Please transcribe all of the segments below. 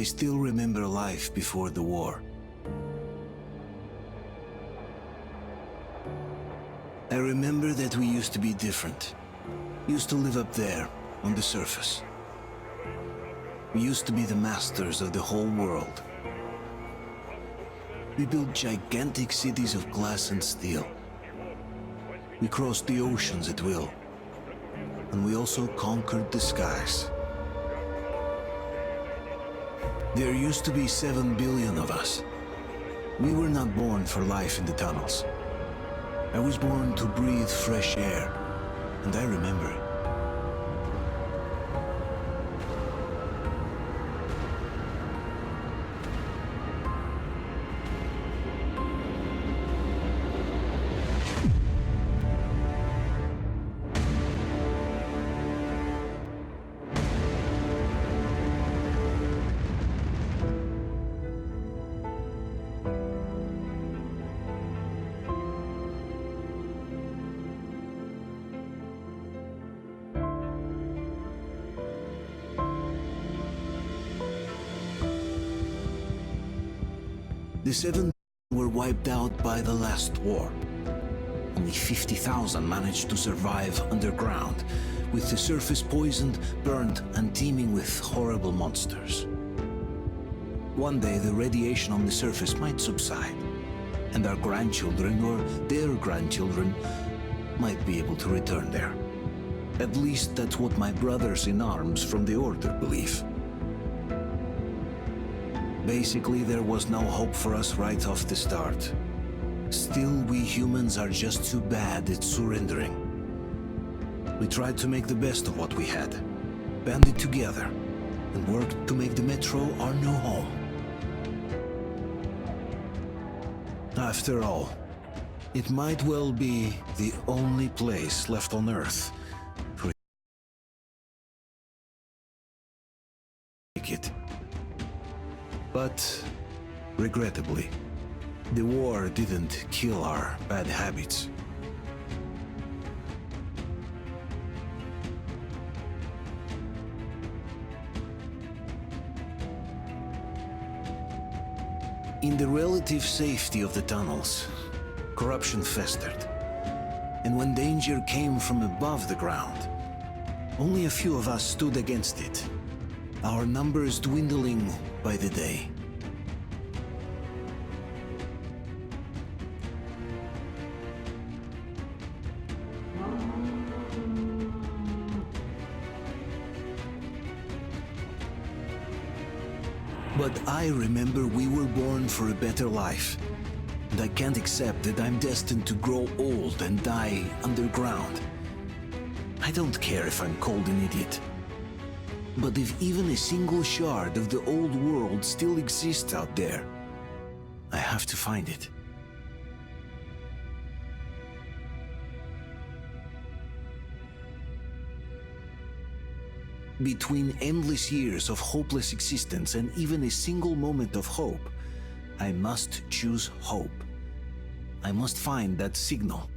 I still remember life before the war. I remember that we used to be different. Used to live up there, on the surface. We used to be the masters of the whole world. We built gigantic cities of glass and steel. We crossed the oceans at will. And we also conquered the skies. There used to be 7 billion of us. We were not born for life in the tunnels. I was born to breathe fresh air, and I remember it. The 7 were wiped out by the last war. Only 50,000 managed to survive underground, with the surface poisoned, burned, and teeming with horrible monsters. One day the radiation on the surface might subside, and our grandchildren or their grandchildren might be able to return there. At least that's what my brothers in arms from the Order believe. Basically, there was no hope for us right off the start. Still, we humans are just too bad at surrendering. We tried to make the best of what we had, banded together, and worked to make the Metro our new home. After all, it might well be the only place left on Earth for it. But, regrettably, the war didn't kill our bad habits. In the relative safety of the tunnels, corruption festered. And when danger came from above the ground, only a few of us stood against it, our numbers dwindling by the day. But I remember we were born for a better life, and I can't accept that I'm destined to grow old and die underground. I don't care if I'm called an idiot. But if even a single shard of the old world still exists out there, I have to find it. Between endless years of hopeless existence and even a single moment of hope, I must choose hope. I must find that signal.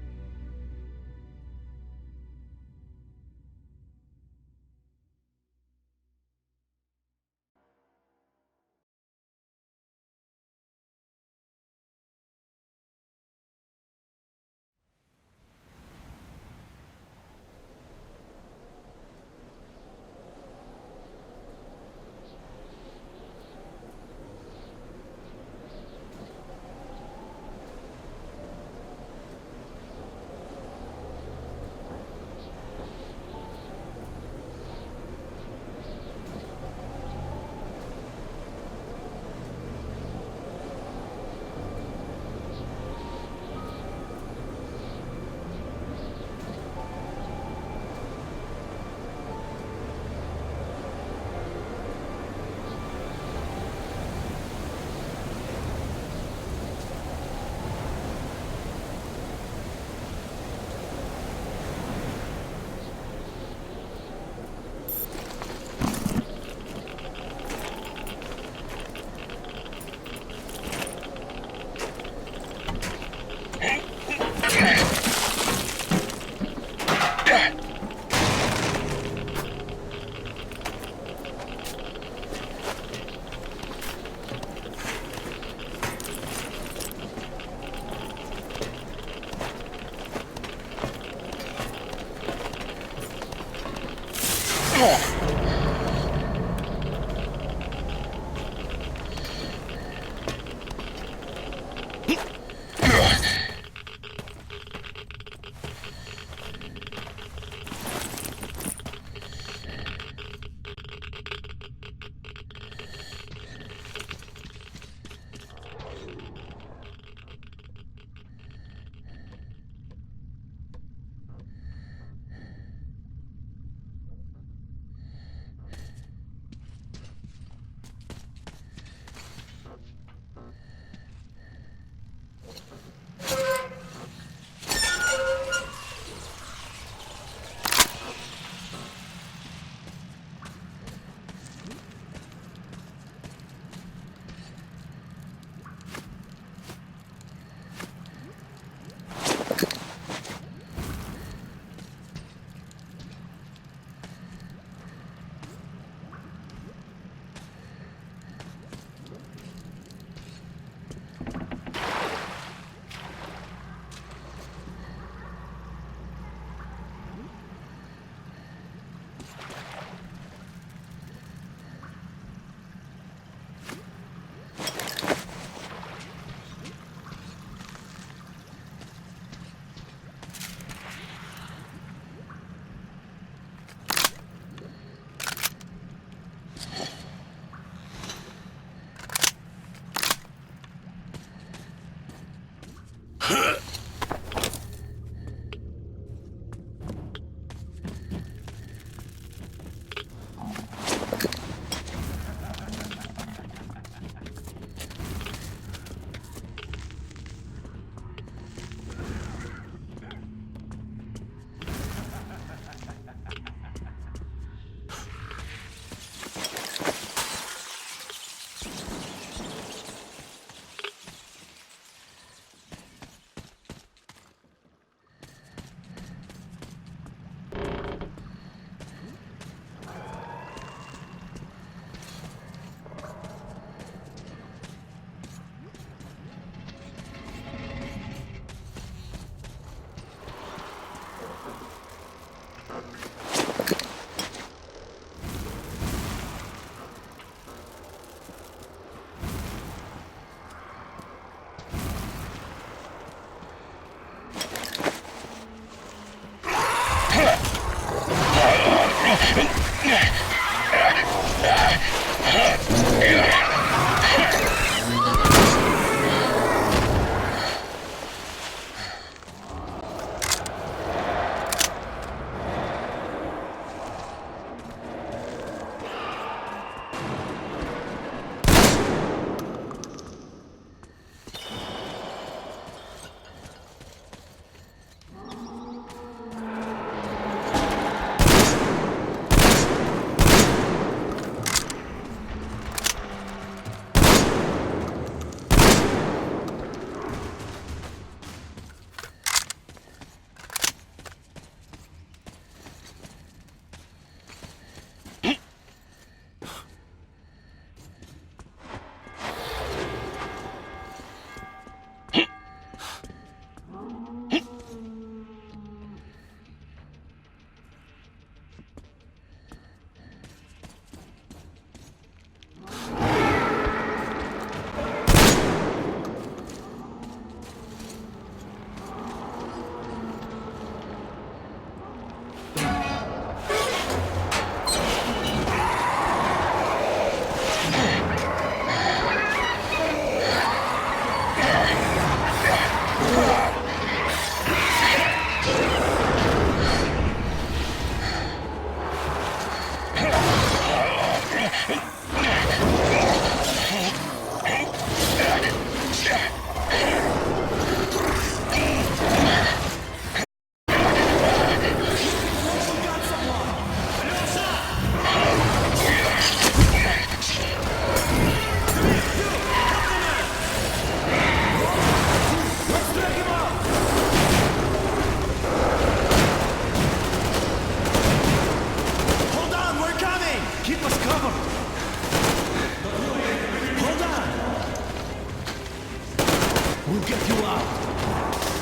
We'll get you out.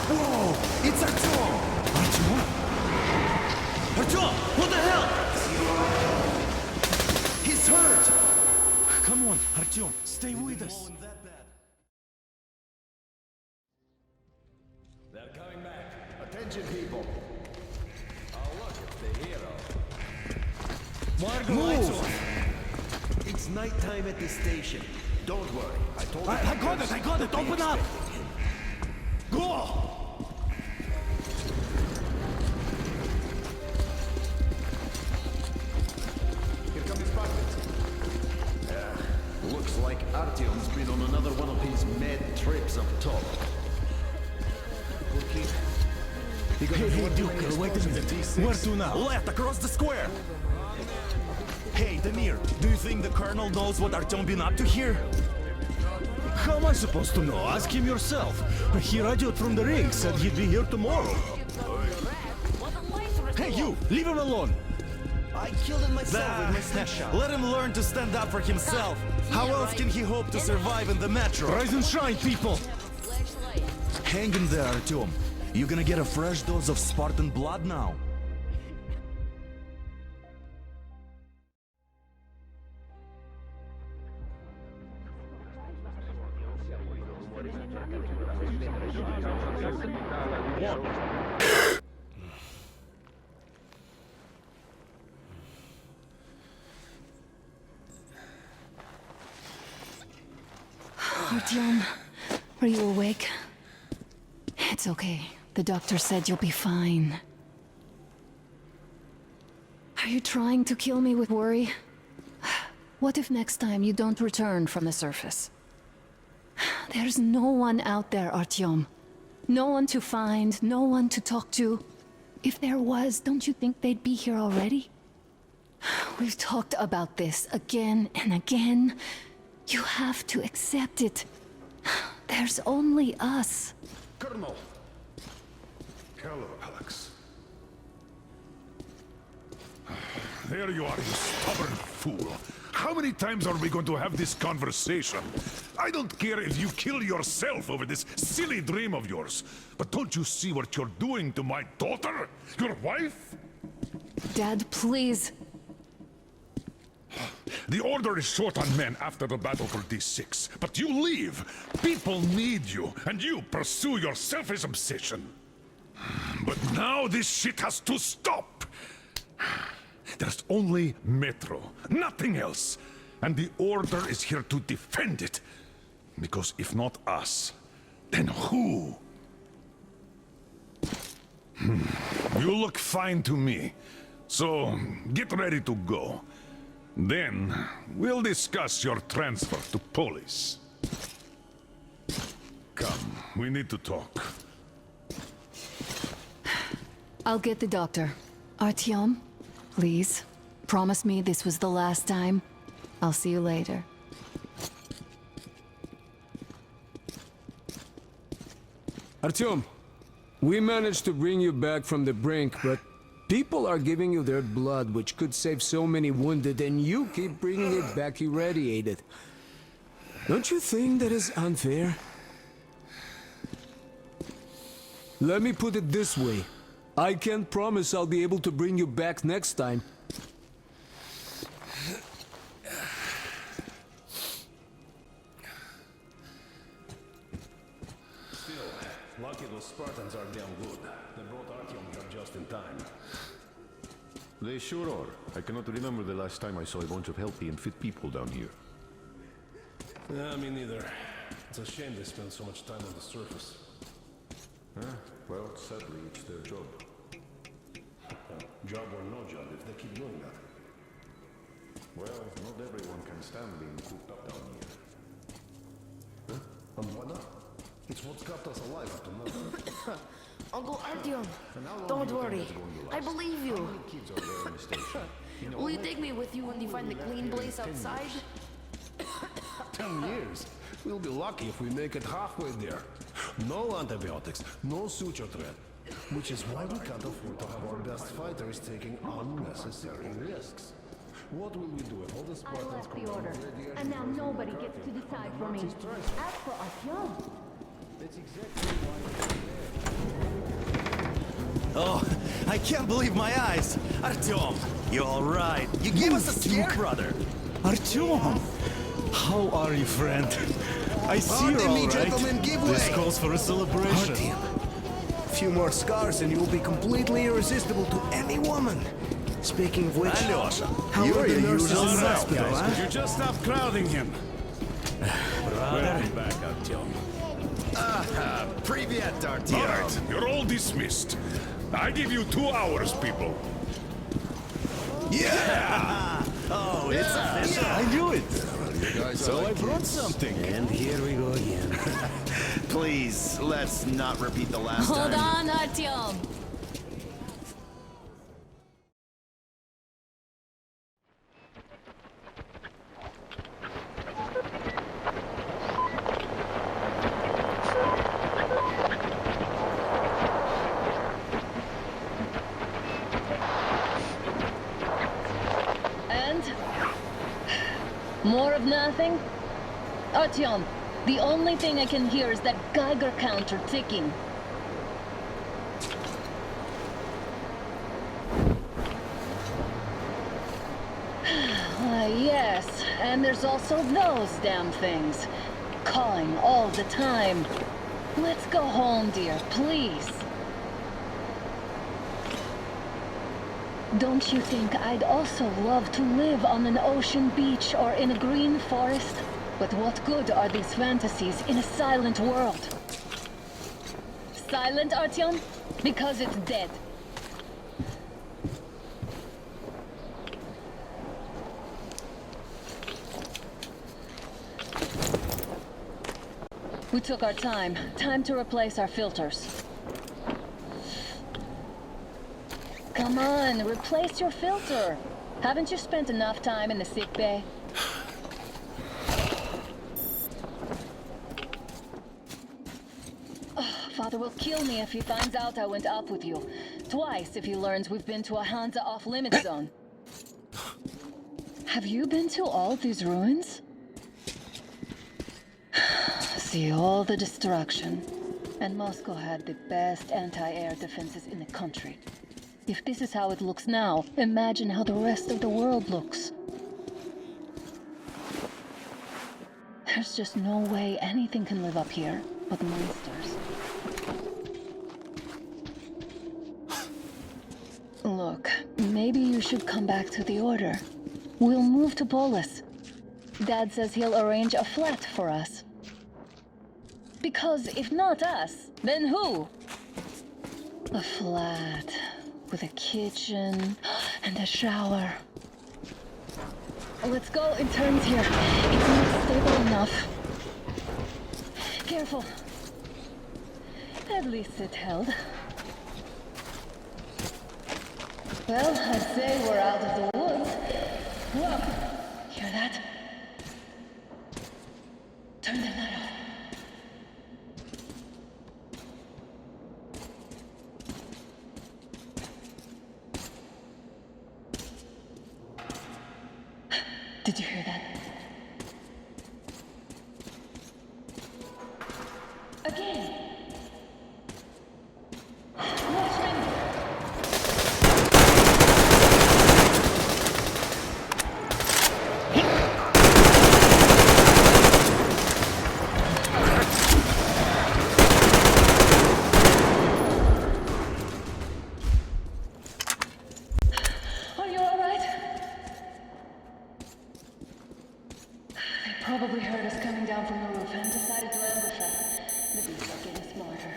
Whoa! It's Artyom! Artyom? Artyom! What the hell? on, Artyom, stay with us. They're coming back. Attention, people. Oh, look, it's the hero. Margo, lights on. It's nighttime at the station. Don't worry. I told you. I got it, open up! Go! Here come his buckets. Looks like Artyom's been on another one of his mad trips up top. Hey, Duke, wait a minute. Where to now? Left, across the square! Hey, Damir, do you think the Colonel knows what Artyom been up to here? How am I supposed to know? Ask him yourself. He radioed from the ring, said he'd be here tomorrow. Hey, you! Leave him alone! I killed him myself with my snapshot. Let him learn to stand up for himself. How else can he hope to survive in the metro? Rise and shine, people! Hang in there, Artyom. You're gonna get a fresh dose of Spartan blood now. Artyom, are you awake? It's okay. The doctor said you'll be fine. Are you trying to kill me with worry? What if next time you don't return from the surface? There's no one out there, Artyom. No one to find, no one to talk to. If there was, don't you think they'd be here already? We've talked about this again and again. You have to accept it. There's only us. Colonel! Hello, Alex. There you are, you stubborn fool. How many times are we going to have this conversation? I don't care if you kill yourself over this silly dream of yours, but don't you see what you're doing to my daughter? Your wife? Dad, please. The Order is short on men after the battle for D6, but you leave. People need you, and you pursue your selfish obsession. But now this shit has to stop. There's only Metro, nothing else. And the Order is here to defend it. Because if not us, then who? You look fine to me. So, get ready to go. Then, we'll discuss your transfer to Polis. Come, we need to talk. I'll get the doctor. Artyom, please. Promise me this was the last time. I'll see you later. Artyom, we managed to bring you back from the brink, but people are giving you their blood, which could save so many wounded, and you keep bringing it back irradiated. Don't you think that is unfair? Let me put it this way. I can't promise I'll be able to bring you back next time. Still, lucky those Spartans are damn good. They brought Artyom here just in time. They sure are. I cannot remember the last time I saw a bunch of healthy and fit people down here. Yeah, me neither. It's a shame they spend so much time on the surface. Well, sadly, it's their job. Job or no job, if they keep doing that. Well, not everyone can stand being cooped up down here. And why not? It's what's kept us alive up to now. Uncle Artyom, don't worry. I believe you. Kids are there in the station. Will you take me with you when you find the clean place outside? 10 years. We'll be lucky if we make it halfway there. No antibiotics, no suture thread. Which is why we can't afford to have our best fighters taking unnecessary risks. What will we do if all the I Spartans left come the down order, with radiation and now poisoning nobody and gets to curfew? decide for me. As for Artyom, That's exactly why Oh, I can't believe my eyes! Artyom, you alright? You gave us a scare, brother! Artyom! How are you, friend? I see you're Pardon all me, right. gentlemen, give This way. calls for a celebration. Artyom. A few more scars and you'll be completely irresistible to any woman. Speaking of which, Alyosha, how you're are the your nurses in usual the self, hospital, guys. huh? Could you just stop crowding him? Welcome back, Artyom. Привет, All Artyom. right, you're all dismissed. I give you 2 hours, people. Oh, it's official. I knew it. So I brought something. And here we go again. Please, let's not repeat the last Hold time. on, Artyom. And? More of nothing? Artyom, the only thing I can hear is that Geiger counter ticking. Yes, and there's also those damn things. Calling all the time. Let's go home, dear, please. Don't you think I'd also love to live on an ocean beach or in a green forest? But what good are these fantasies in a silent world? Silent, Artyom? Because it's dead. We took our time. Time to replace our filters. Come on, replace your filter. Haven't you spent enough time in the sick bay? Father will kill me if he finds out I went up with you. Twice if he learns we've been to a Hansa off-limit zone. Have you been to all these ruins? See all the destruction. And Moscow had the best anti-air defenses in the country. If this is how it looks now, imagine how the rest of the world looks. There's just no way anything can live up here but monsters. Look, maybe you should come back to the Order. We'll move to Polis. Dad says he'll arrange a flat for us. Because if not us, then who? A flat with a kitchen and a shower. Let's go in turns here. It's not stable enough. Careful. At least it held. Well, I'd say we're out of the woods. Whoa! Hear that? Turn the light off. Did you hear that? Again! Watchman! Are you all right? They probably heard us coming down from the roof and decided to ambush us. The beasts are getting smarter.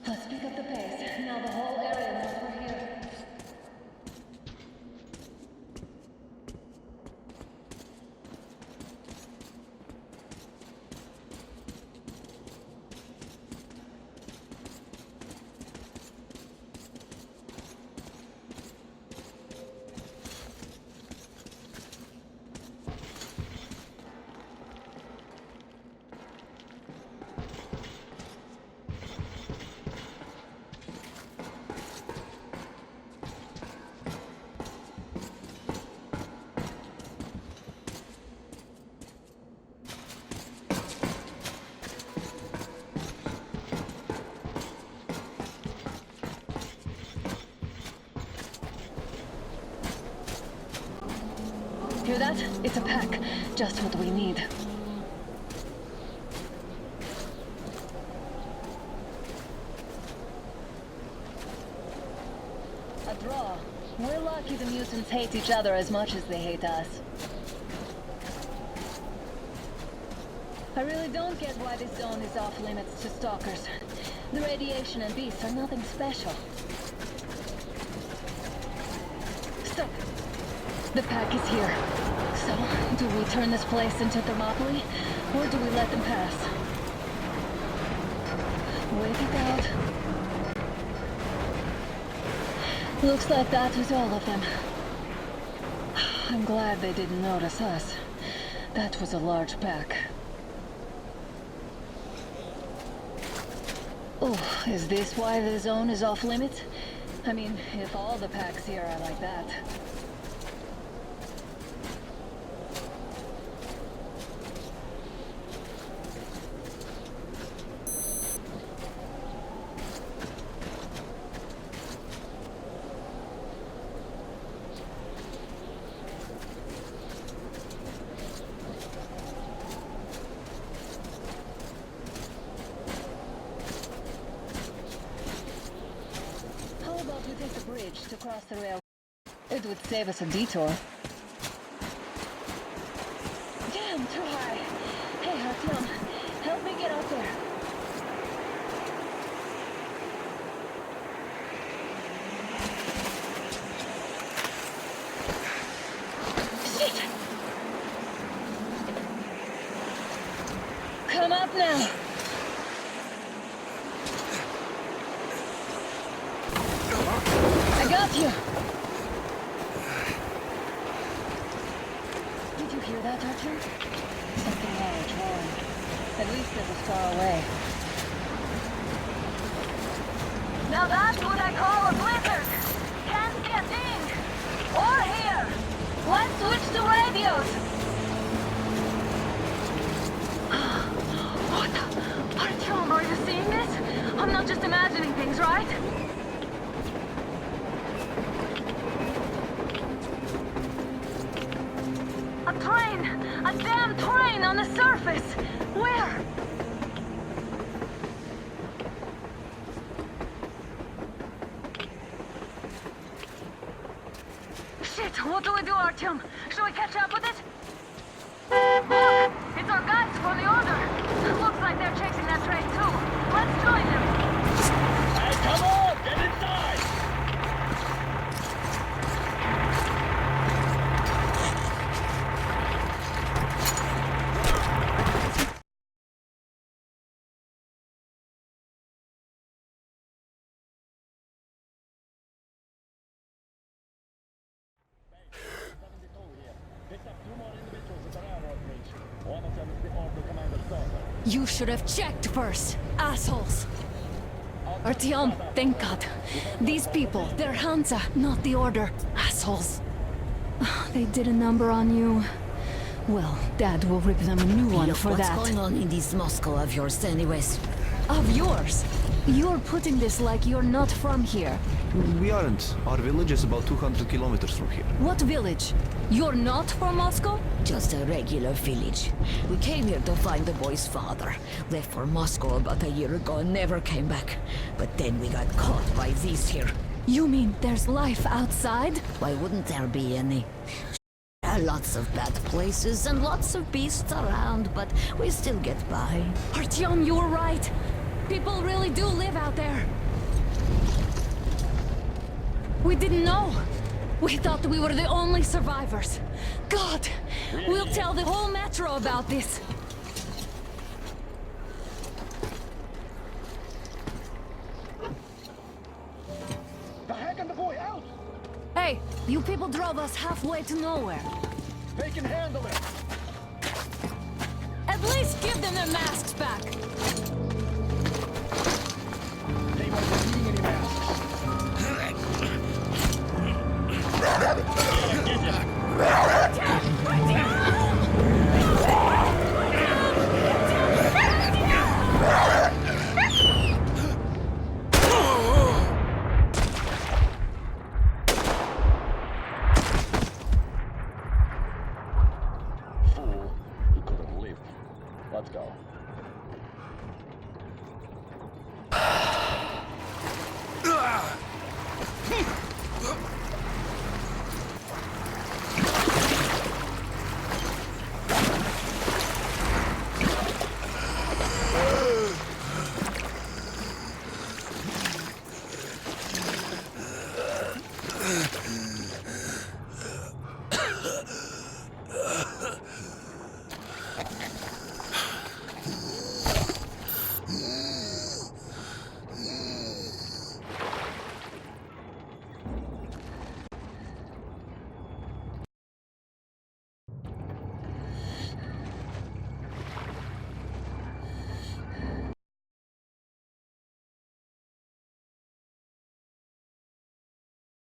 Let's pick up the pace. Now the whole area knows we're here. Hear that? It's a pack. Just what we need. A draw. We're lucky the mutants hate each other as much as they hate us. I really don't get why this zone is off limits to stalkers. The radiation and beasts are nothing special. Stop! The pack is here. So, do we turn this place into Thermopylae, or do we let them pass? Wait it out. Looks like that was all of them. I'm glad they didn't notice us. That was a large pack. Oh, is this why the zone is off limits? I mean, if all the packs here are like that. To cross the rail. It would save us a detour. Damn, too high. Hey, Artyom, help me get out there. Shit! Come up now. I got you! Did you hear that, Artyom? Something large roaring. At least it was far away. Now that's what I call a blizzard! Can't see a thing! Or hear! Let's switch to radios! What? Artyom, are you seeing this? I'm not just imagining things, right? A train! A damn train on the surface! Where? Shit! What do we do, Artyom? Should we catch up with it? Look! It's our guys from the Order! Looks like they're chasing that train too. Let's join them! Hey, come on! Get inside! You should have checked first, assholes! Artyom, thank God. These people, they're Hansa, not the Order. Assholes. They did a number on you. Well, Dad will rip them a new one for that. What's going on in this Moscow of yours anyways? Of yours? You're putting this like you're not from here. We aren't. Our village is about 200 kilometers from here. What village? You're not from Moscow? Just a regular village. We came here to find the boy's father. Left for Moscow about a year ago and never came back. But then we got caught by these here. You mean there's life outside? Why wouldn't there be any? Lots of bad places and lots of beasts around, but we still get by. Artyom, you're right. People really do live out there. We didn't know. We thought we were the only survivors. God, we'll tell the whole metro about this. The heck and the boy out! Hey, you people drove us halfway to nowhere. They can handle it! At least give them their masks back. They won't be seeing any masks. Ugh.